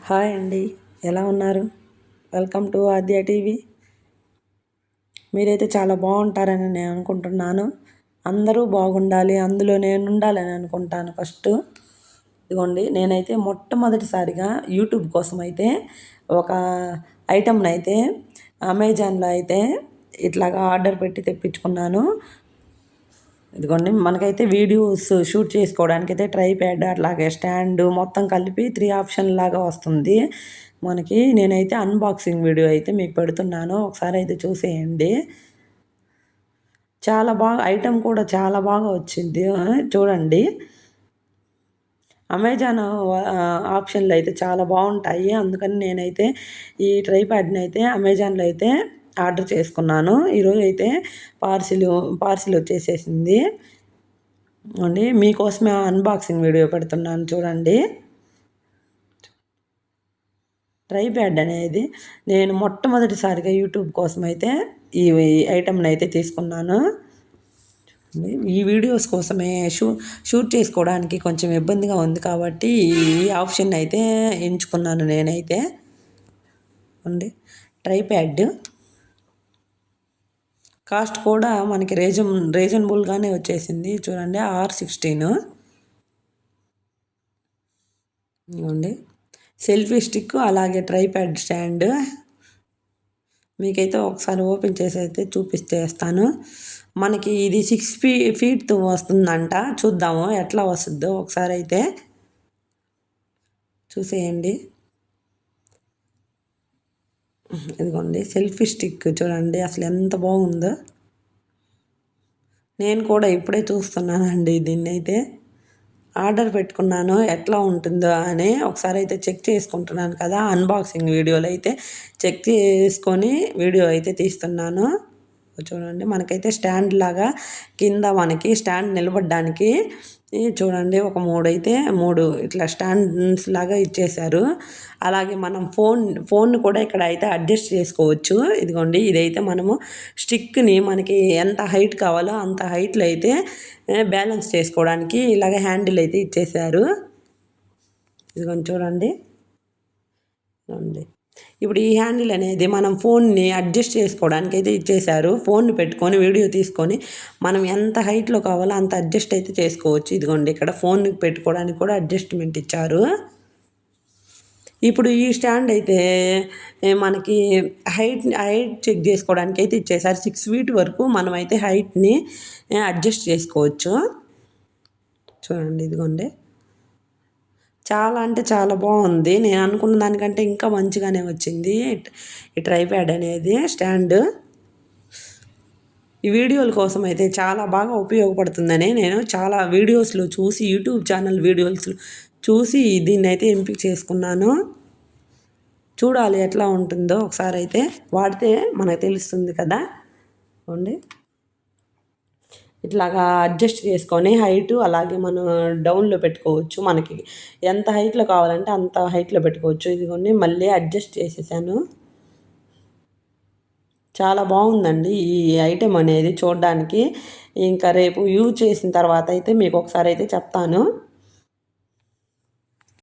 Hi అండి, ఎలా ఉన్నారు? Welcome to Aadya TV. మీరైతే చాలా బాగుంటారని నేను అనుకుంటున్నాను. అందరూ బాగుండాలి, అందులో నేను ఉండాలని అనుకుంటాను. ఫస్ట్ ఇదిగోండి, నేనైతే మొట్టమొదటిసారిగా యూట్యూబ్ కోసం అయితే ఒక ఐటమ్ని అయితే అమెజాన్లో అయితే ఇట్లాగా ఆర్డర్ పెట్టి తెప్పించుకున్నాను. ఇదిగోండి, మనకైతే వీడియోస్ షూట్ చేసుకోవడానికి అయితే ట్రైప్యాడ్ అట్లాగే స్టాండ్ మొత్తం కలిపి 3 ఆప్షన్ లాగా వస్తుంది మనకి. నేనైతే అన్బాక్సింగ్ వీడియో అయితే మీకు పెడుతున్నాను, ఒకసారి అయితే చూసేయండి. చాలా బాగా ఐటమ్ కూడా చాలా బాగా వచ్చింది, చూడండి. అమెజాన్ ఆప్షన్లు అయితే చాలా బాగుంటాయి, అందుకని నేనైతే ఈ ట్రైప్యాడ్ని అయితే అమెజాన్లో అయితే ఆర్డర్ చేసుకున్నాను. ఈరోజు అయితే పార్సిల్ వచ్చేసేసింది అండి. మీకోసమే అన్బాక్సింగ్ వీడియో పెడుతున్నాను, చూడండి. ట్రైప్యాడ్ అనేది నేను మొట్టమొదటిసారిగా యూట్యూబ్ కోసం అయితే ఈ ఐటమ్ని అయితే తీసుకున్నాను. ఈ వీడియోస్ కోసమే షూట్ చేసుకోవడానికి కొంచెం ఇబ్బందిగా ఉంది కాబట్టి ఈ ఆప్షన్ అయితే ఎంచుకున్నాను నేనైతే అండి. ట్రైప్యాడ్ కాస్ట్ కూడా మనకి రీజనబుల్గానే వచ్చేసింది, చూడండి. R16 ఇవ్వండి. సెల్ఫీ స్టిక్ అలాగే ట్రైప్యాడ్ స్టాండ్ మీకైతే ఒకసారి ఓపెన్ చేసి అయితే చూపిస్తేస్తాను. మనకి ఇది 6 ఫీట్ వస్తుందంట, చూద్దాము ఎట్లా వస్తుందో ఒకసారి అయితే చూసేయండి. ఇదిగోండి, సెల్ఫీ స్టిక్ చూడండి అసలు ఎంత బాగుందో. నేను కూడా ఇప్పుడే చూస్తున్నానండి, దీన్ని అయితే ఆర్డర్ పెట్టుకున్నాను, ఎట్లా ఉంటుందో అని ఒకసారి అయితే చెక్ చేసుకుంటున్నాను కదా. అన్బాక్సింగ్ వీడియోలో అయితే చెక్ చేసుకొని వీడియో అయితే తీస్తున్నాను. చూడండి, మనకైతే స్టాండ్ లాగా కింద మనకి స్టాండ్ నిలబడడానికి చూడండి ఒక మూడు ఇట్లా స్టాండ్స్ లాగా ఇచ్చేశారు. అలాగే మనం ఫోన్ కూడా ఇక్కడ అయితే అడ్జస్ట్ చేసుకోవచ్చు. ఇదిగోండి, ఇదైతే మనము స్టిక్ని మనకి ఎంత హైట్ కావాలో అంత హైట్లో అయితే బ్యాలెన్స్ చేసుకోవడానికి ఇలాగ హ్యాండిల్ అయితే ఇచ్చేశారు. ఇదిగోండి చూడండి. ఇప్పుడు ఈ హ్యాండిల్ అనేది మనం ఫోన్ని అడ్జస్ట్ చేసుకోవడానికి అయితే ఇచ్చేశారు. ఫోన్ని పెట్టుకొని వీడియో తీసుకొని మనం ఎంత హైట్లో కావాలో అంత అడ్జస్ట్ అయితే చేసుకోవచ్చు. ఇదిగోండి, ఇక్కడ ఫోన్ని పెట్టుకోవడానికి కూడా అడ్జస్ట్మెంట్ ఇచ్చారు. ఇప్పుడు ఈ స్టాండ్ అయితే మనకి హైట్ చెక్ చేసుకోవడానికి అయితే ఇచ్చేసారు. 6 ఫీట్ వరకు మనమైతే హైట్ని అడ్జస్ట్ చేసుకోవచ్చు. చూడండి, ఇదిగోండి, చాలా అంటే చాలా బాగుంది. నేను అనుకున్న దానికంటే ఇంకా మంచిగానే వచ్చింది ఈ ట్రైప్యాడ్ అనేది స్టాండ్. ఈ వీడియోల కోసం అయితే చాలా బాగా ఉపయోగపడుతుందని నేను చాలా వీడియోస్లో చూసి యూట్యూబ్ ఛానల్ వీడియోస్ చూసి దీన్ని అయితే ఎంపిక చేసుకున్నాను. చూడాలి ఎట్లా ఉంటుందో, ఒకసారి అయితే వాడితే మనకు తెలుస్తుంది కదా. అండి, ఇట్లాగా అడ్జస్ట్ చేసుకొని హైటు అలాగే మనం డౌన్లో పెట్టుకోవచ్చు. మనకి ఎంత హైట్లో కావాలంటే అంత హైట్లో పెట్టుకోవచ్చు. ఇదిగోండి, మళ్ళీ అడ్జస్ట్ చేసేసాను. చాలా బాగుందండి ఈ ఐటెం అనేది చూడడానికి. ఇంకా రేపు యూజ్ చేసిన తర్వాత అయితే మీకు ఒకసారి అయితే చెప్తాను.